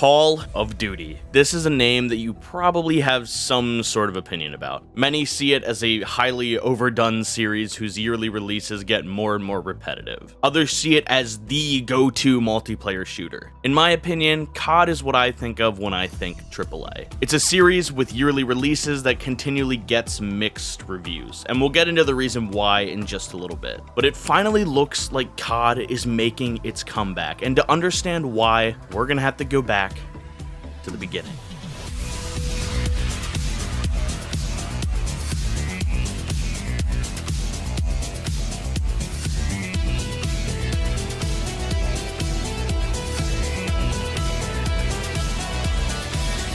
Call of Duty. This is a name that you probably have some sort of opinion about. Many see it as a highly overdone series whose yearly releases get more and more repetitive. Others see it as the go-to multiplayer shooter. In my opinion, COD is what I think of when I think AAA. It's a series with yearly releases that continually gets mixed reviews, and we'll get into the reason why in just a little bit. But it finally looks like COD is making its comeback, and to understand why, we're gonna have to go back to the beginning.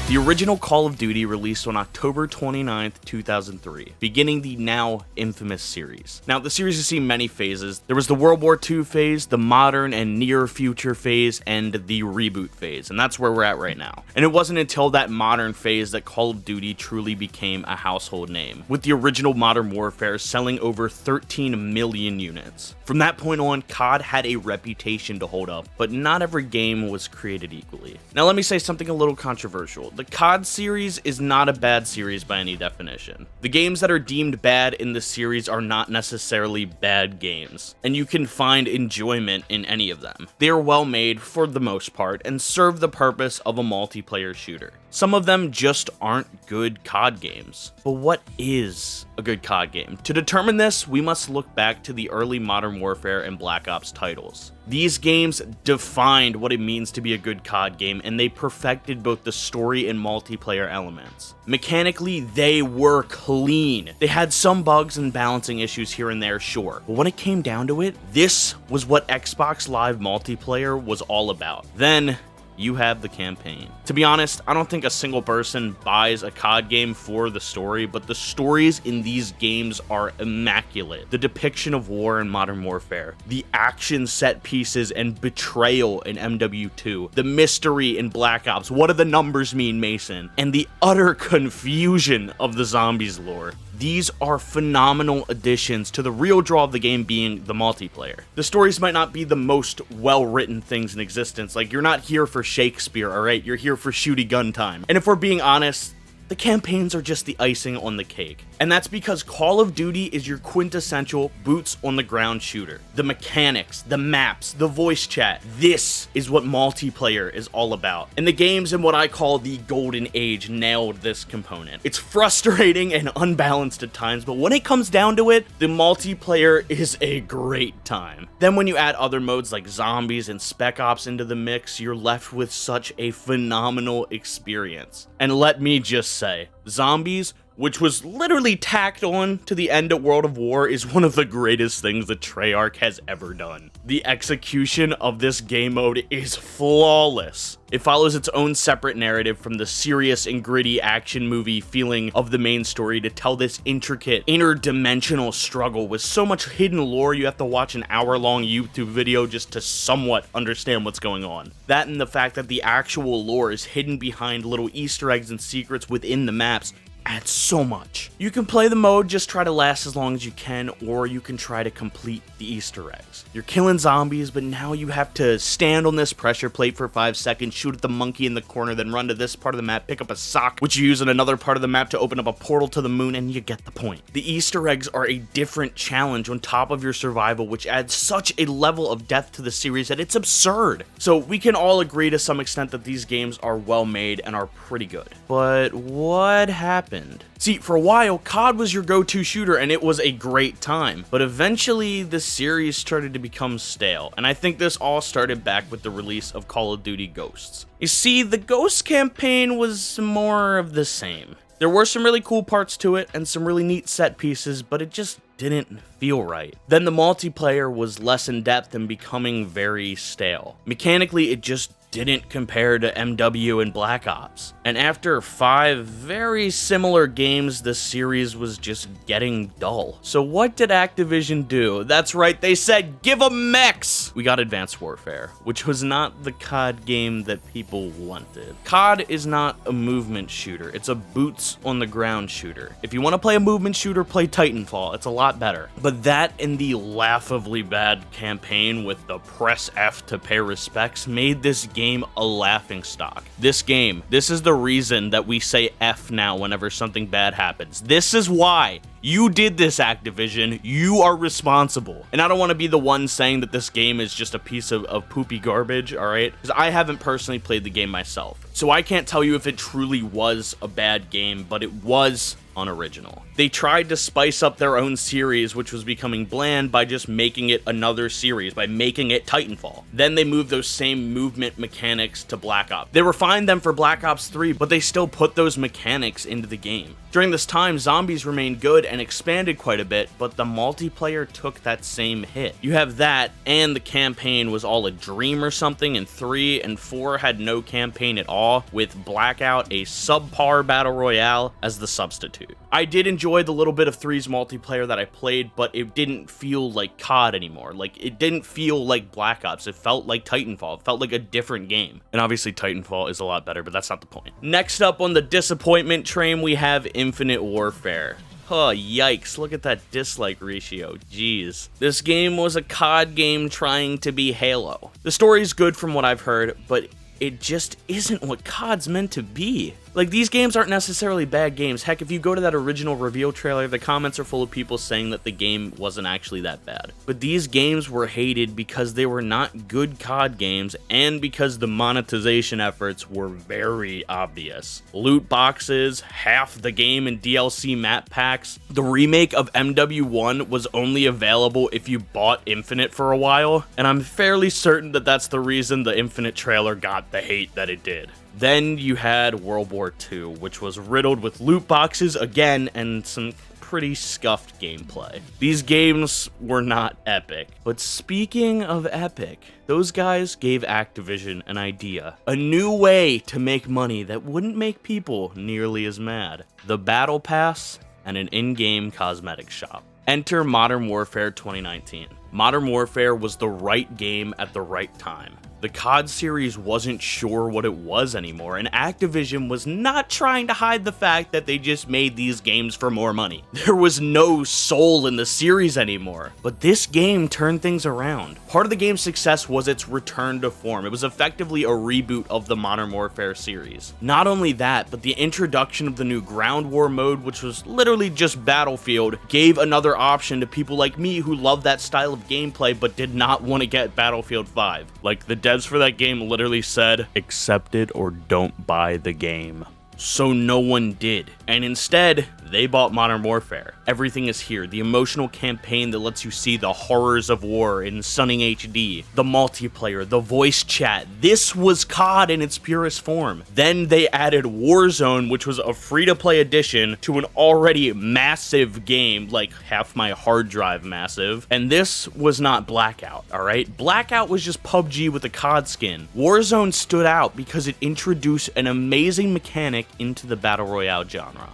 The original Call of Duty released on October 29th, 2003, beginning the now infamous series. Now, the series has seen many phases. There was the World War II phase, the modern and near future phase, and the reboot phase, and that's where we're at right now. And it wasn't until that modern phase that Call of Duty truly became a household name, with the original Modern Warfare selling over 13 million units. From that point on, COD had a reputation to hold up, but not every game was created equally. Now, let me say something a little controversial. The COD series is not a bad series by any definition. The games that are deemed bad in the series are not necessarily bad games, and you can find enjoyment in any of them. They are well made for the most part and serve the purpose of a multiplayer shooter. Some of them just aren't good COD games. But what is a good COD game? To determine this, we must look back to the early Modern Warfare and Black Ops titles. These games defined what it means to be a good COD game, and they perfected both the story and multiplayer elements. Mechanically, they were clean. They had some bugs and balancing issues here and there, sure, but when it came down to it, this was what Xbox Live multiplayer was all about. Then, you have the campaign. To be honest, I don't think a single person buys a COD game for the story, but the stories in these games are immaculate. The depiction of war in Modern Warfare, the action set pieces and betrayal in MW2, the mystery in Black Ops, what do the numbers mean, Mason, and the utter confusion of the zombies lore. These are phenomenal additions to the real draw of the game being the multiplayer. The stories might not be the most well-written things in existence, like you're not here for Shakespeare, alright? You're here for shooty gun time. And if we're being honest, the campaigns are just the icing on the cake. And that's because Call of Duty is your quintessential boots on the ground shooter. The mechanics, the maps, the voice chat, this is what multiplayer is all about. And the games in what I call the golden age nailed this component. It's frustrating and unbalanced at times, but when it comes down to it, the multiplayer is a great time. Then when you add other modes like zombies and Spec Ops into the mix, you're left with such a phenomenal experience. And let me just say, zombies, which was literally tacked on to the end of World of War, is one of the greatest things that Treyarch has ever done. The execution of this game mode is flawless. It follows its own separate narrative from the serious and gritty action movie feeling of the main story to tell this intricate, interdimensional struggle with so much hidden lore you have to watch an hour-long YouTube video just to somewhat understand what's going on. That and the fact that the actual lore is hidden behind little Easter eggs and secrets within the maps adds so much. You can play the mode, just try to last as long as you can, or you can try to complete the Easter eggs. You're killing zombies, but now you have to stand on this pressure plate for 5 seconds, shoot at the monkey in the corner, then run to this part of the map, pick up a sock, which you use in another part of the map to open up a portal to the moon, and you get the point. The Easter eggs are a different challenge on top of your survival, which adds such a level of depth to the series that it's absurd. So we can all agree to some extent that these games are well made and are pretty good. But what happened? See, for a while, COD was your go-to shooter and it was a great time, but eventually the series started to become stale, and I think this all started back with the release of Call of Duty Ghosts. You see, the Ghosts campaign was more of the same. There were some really cool parts to it and some really neat set pieces, but it just didn't feel right. Then the multiplayer was less in depth and becoming very stale. Mechanically, it just didn't compare to MW and Black Ops. And after 5 very similar games, the series was just getting dull. So what did Activision do? That's right, they said, give 'em mechs! We got Advanced Warfare, which was not the COD game that people wanted. COD is not a movement shooter, it's a boots on the ground shooter. If you want to play a movement shooter, play Titanfall, it's a lot better. But that and the laughably bad campaign with the press F to pay respects made this game a laughingstock. This game, this is the reason that we say F now whenever something bad happens. This is why. You did this, Activision. You are responsible. And I don't want to be the one saying that this game is just a piece of poopy garbage, alright? Because I haven't personally played the game myself. So I can't tell you if it truly was a bad game, but it was unoriginal. They tried to spice up their own series, which was becoming bland, by just making it another series, by making it Titanfall. Then they moved those same movement mechanics to Black Ops. They refined them for Black Ops 3, but they still put those mechanics into the game. During this time, zombies remained good and expanded quite a bit, but the multiplayer took that same hit. You have that, and the campaign was all a dream or something, and 3 and 4 had no campaign at all, with Blackout, a subpar battle royale, as the substitute. I did enjoy the little bit of 3's multiplayer that I played, but it didn't feel like COD anymore. Like, it didn't feel like Black Ops. It felt like Titanfall. It felt like a different game. And obviously Titanfall is a lot better, but that's not the point. Next up on the disappointment train, we have Infinite Warfare. Oh, yikes, look at that dislike ratio, jeez. This game was a COD game trying to be Halo. The story's good from what I've heard, but it just isn't what COD's meant to be. Like, these games aren't necessarily bad games. Heck, if you go to that original reveal trailer, the comments are full of people saying that the game wasn't actually that bad. But these games were hated because they were not good COD games and because the monetization efforts were very obvious. Loot boxes, half the game in DLC map packs. The remake of MW1 was only available if you bought Infinite for a while, and I'm fairly certain that that's the reason the Infinite trailer got the hate that it did. Then you had World War II, which was riddled with loot boxes again and some pretty scuffed gameplay. These games were not epic. But speaking of epic, those guys gave Activision an idea. A new way to make money that wouldn't make people nearly as mad. The Battle Pass and an in-game cosmetic shop. Enter Modern Warfare 2019. Modern Warfare was the right game at the right time. The COD series wasn't sure what it was anymore, and Activision was not trying to hide the fact that they just made these games for more money. There was no soul in the series anymore, but this game turned things around. Part of the game's success was its return to form. It was effectively a reboot of the Modern Warfare series. Not only that, but the introduction of the new Ground War mode, which was literally just Battlefield, gave another option to people like me who love that style of gameplay but did not want to get Battlefield 5. Like, the devs for that game literally said, accept it or don't buy the game. So no one did, and instead, they bought Modern Warfare. Everything is here. The emotional campaign that lets you see the horrors of war in stunning HD, the multiplayer, the voice chat. This was COD in its purest form. Then they added Warzone, which was a free-to-play addition to an already massive game, like half my hard drive massive, and this was not Blackout, alright? Blackout was just PUBG with a COD skin. Warzone stood out because it introduced an amazing mechanic into the Battle Royale genre.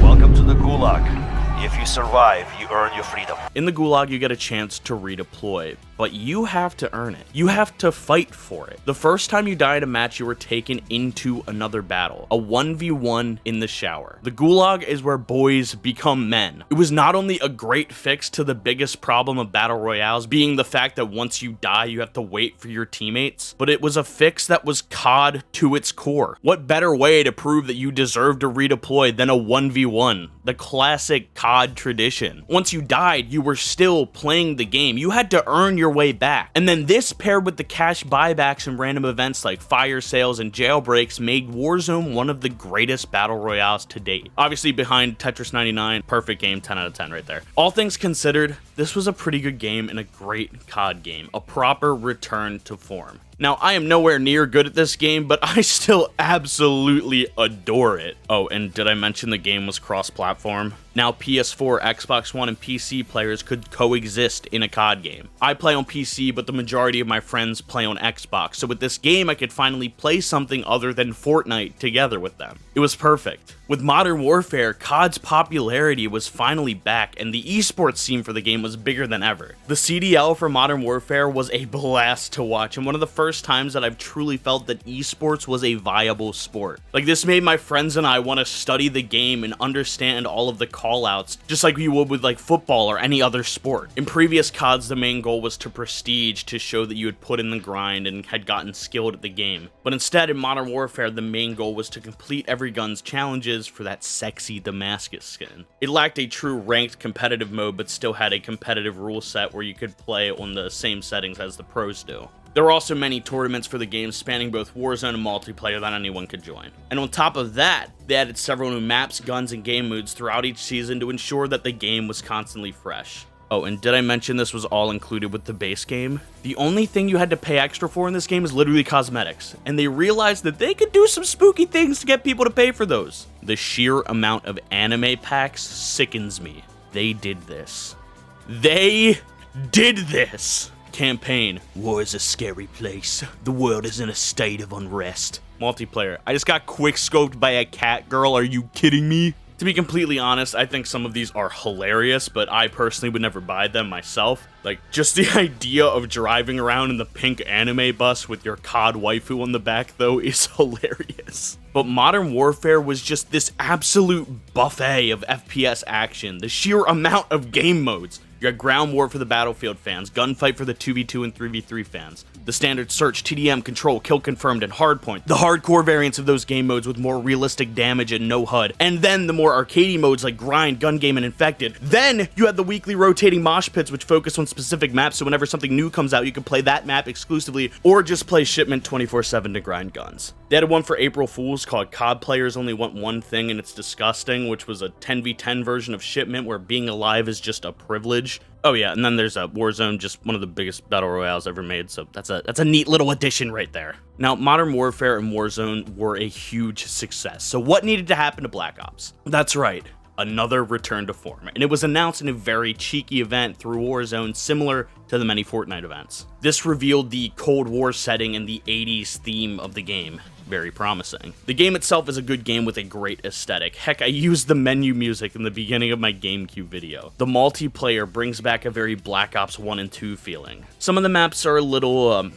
Welcome to the Gulag. If you survive, you earn your freedom. In the Gulag, you get a chance to redeploy, but you have to earn it. You have to fight for it. The first time you die in a match, you were taken into another battle, a 1v1 in the shower. The Gulag is where boys become men. It was not only a great fix to the biggest problem of battle royales, being the fact that once you die, you have to wait for your teammates, but it was a fix that was COD to its core. What better way to prove that you deserve to redeploy than a 1v1? The classic COD tradition. Once you died, you were still playing the game. You had to earn your way back. And then this, paired with the cash buybacks and random events like fire sales and jailbreaks, made Warzone one of the greatest battle royales to date. Obviously behind Tetris 99, perfect game, 10 out of 10 right there. All things considered, this was a pretty good game and a great COD game, a proper return to form. Now, I am nowhere near good at this game, but I still absolutely adore it. Oh, and did I mention the game was cross-platform? Now, PS4, Xbox One, and PC players could coexist in a COD game. I play on PC, but the majority of my friends play on Xbox, so with this game, I could finally play something other than Fortnite together with them. It was perfect. With Modern Warfare, COD's popularity was finally back, and the esports scene for the game was bigger than ever. The CDL for Modern Warfare was a blast to watch, and one of the first times that I've truly felt that esports was a viable sport. Like, this made my friends and I want to study the game and understand all of the callouts, just like we would with like football or any other sport. In previous CODs, the main goal was to prestige, to show that you had put in the grind and had gotten skilled at the game. But instead, in Modern Warfare, the main goal was to complete every gun's challenges for that sexy Damascus skin. It lacked a true ranked competitive mode, but still had a competitive rule set where you could play on the same settings as the pros do. There were also many tournaments for the game spanning both Warzone and multiplayer that anyone could join. And on top of that, they added several new maps, guns, and game modes throughout each season to ensure that the game was constantly fresh. Oh, and did I mention this was all included with the base game? The only thing you had to pay extra for in this game is literally cosmetics, and they realized that they could do some spooky things to get people to pay for those. The sheer amount of anime packs sickens me. They did this. They did this! Campaign. War is a scary place. The world is in a state of unrest. Multiplayer. I just got quick scoped by a cat girl, are you kidding me? To be completely honest, I think some of these are hilarious, but I personally would never buy them myself. Like, just the idea of driving around in the pink anime bus with your COD waifu on the back, though, is hilarious. But Modern Warfare was just this absolute buffet of FPS action, the sheer amount of game modes. You got Ground War for the Battlefield fans, Gunfight for the 2v2 and 3v3 fans, the standard Search, TDM, Control, Kill Confirmed, and Hardpoint, the hardcore variants of those game modes with more realistic damage and no HUD, and then the more arcadey modes like Grind, Gun Game, and Infected. Then you have the weekly rotating mosh pits which focus on specific maps, so whenever something new comes out, you can play that map exclusively, or just play Shipment 24/7 to grind guns. They added one for April Fools called COD Players Only Want One Thing and It's Disgusting, which was a 10v10 version of Shipment where being alive is just a privilege. Oh yeah, and then there's Warzone, just one of the biggest battle royales ever made, so that's a neat little addition right there. Now, Modern Warfare and Warzone were a huge success, so what needed to happen to Black Ops? That's right, another return to form, and it was announced in a very cheeky event through Warzone similar to the many Fortnite events. This revealed the Cold War setting and the 80s theme of the game. Very promising. The game itself is a good game with a great aesthetic. Heck, I used the menu music in the beginning of my GameCube video. The multiplayer brings back a very Black Ops 1 and 2 feeling. Some of the maps are a little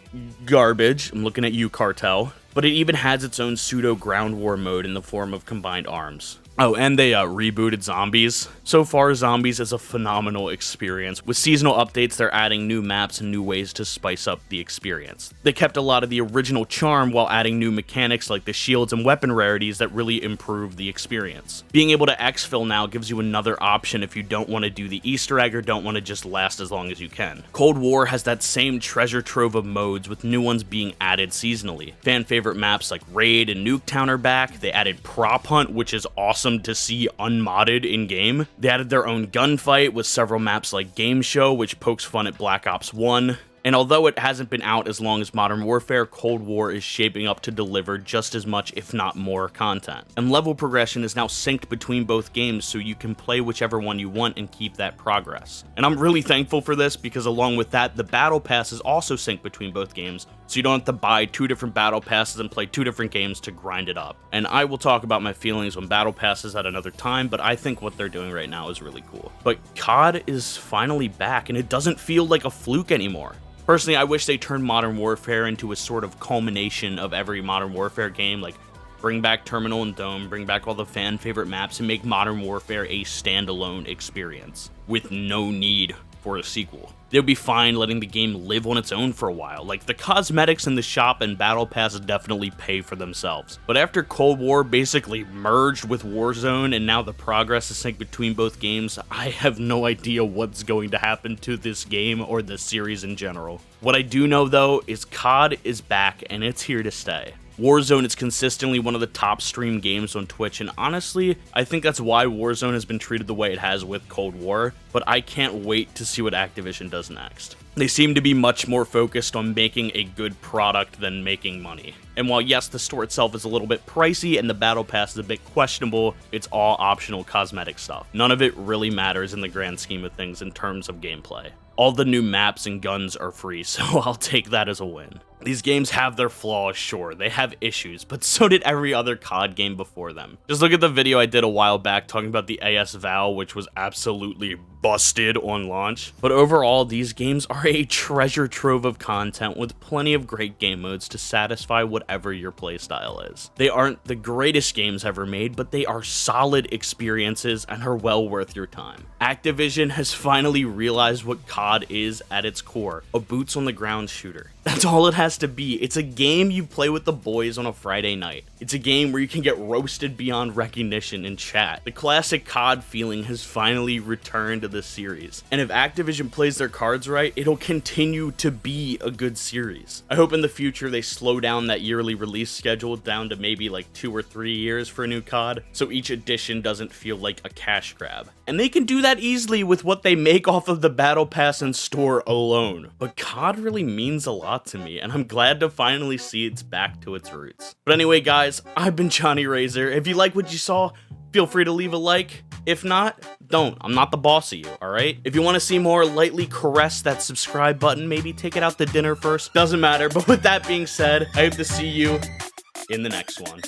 garbage. I'm looking at you, Cartel. But it even has its own pseudo ground war mode in the form of combined arms. Oh, and they rebooted Zombies. So far, Zombies is a phenomenal experience. With seasonal updates, they're adding new maps and new ways to spice up the experience. They kept a lot of the original charm while adding new mechanics like the shields and weapon rarities that really improve the experience. Being able to exfil now gives you another option if you don't want to do the Easter egg or don't want to just last as long as you can. Cold War has that same treasure trove of modes with new ones being added seasonally. Fan favorite maps like Raid and Nuketown are back. They added Prop Hunt, which is awesome to see unmodded in-game. They added their own gunfight with several maps like Game Show, which pokes fun at Black Ops 1. And although it hasn't been out as long as Modern Warfare, Cold War is shaping up to deliver just as much, if not more, content. And level progression is now synced between both games, so you can play whichever one you want and keep that progress. And I'm really thankful for this, because along with that, the Battle Pass is also synced between both games, so you don't have to buy 2 different Battle Passes and play 2 different games to grind it up. And I will talk about my feelings on Battle Passes at another time, but I think what they're doing right now is really cool. But COD is finally back, and it doesn't feel like a fluke anymore. Personally, I wish they turned Modern Warfare into a sort of culmination of every Modern Warfare game, like bring back Terminal and Dome, bring back all the fan favorite maps, and make Modern Warfare a standalone experience with no need for a sequel. They would be fine letting the game live on its own for a while. Like, the cosmetics in the shop and Battle Pass definitely pay for themselves. But after Cold War basically merged with Warzone and now the progress is synced between both games, I have no idea what's going to happen to this game or the series in general. What I do know though is COD is back and it's here to stay. Warzone is consistently one of the top streamed games on Twitch, and honestly, I think that's why Warzone has been treated the way it has with Cold War, but I can't wait to see what Activision does next. They seem to be much more focused on making a good product than making money. And while yes, the store itself is a little bit pricey and the battle pass is a bit questionable, it's all optional cosmetic stuff. None of it really matters in the grand scheme of things in terms of gameplay. All the new maps and guns are free, so I'll take that as a win. These games have their flaws, sure, they have issues, but so did every other COD game before them. Just look at the video I did a while back talking about the AS Val, which was absolutely busted on launch. But overall, these games are a treasure trove of content with plenty of great game modes to satisfy whatever your playstyle is. They aren't the greatest games ever made, but they are solid experiences and are well worth your time. Activision has finally realized what COD is at its core, a boots on the ground shooter. That's all it has to be. It's a game you play with the boys on a Friday night. It's a game where you can get roasted beyond recognition in chat. The classic COD feeling has finally returned to the series. And if Activision plays their cards right, it'll continue to be a good series. I hope in the future they slow down that yearly release schedule down to maybe like 2 or 3 years for a new COD, so each edition doesn't feel like a cash grab. And they can do that easily with what they make off of the Battle Pass and store alone. But COD really means a lot to me, and I'm glad to finally see it's back to its roots. But anyway, guys, I've been Jonny RaZeR. If you like what you saw, feel free to leave a like. If not, don't. I'm not the boss of you, alright? If you want to see more, lightly caress that subscribe button, maybe take it out to dinner first. Doesn't matter, but with that being said, I hope to see you in the next one.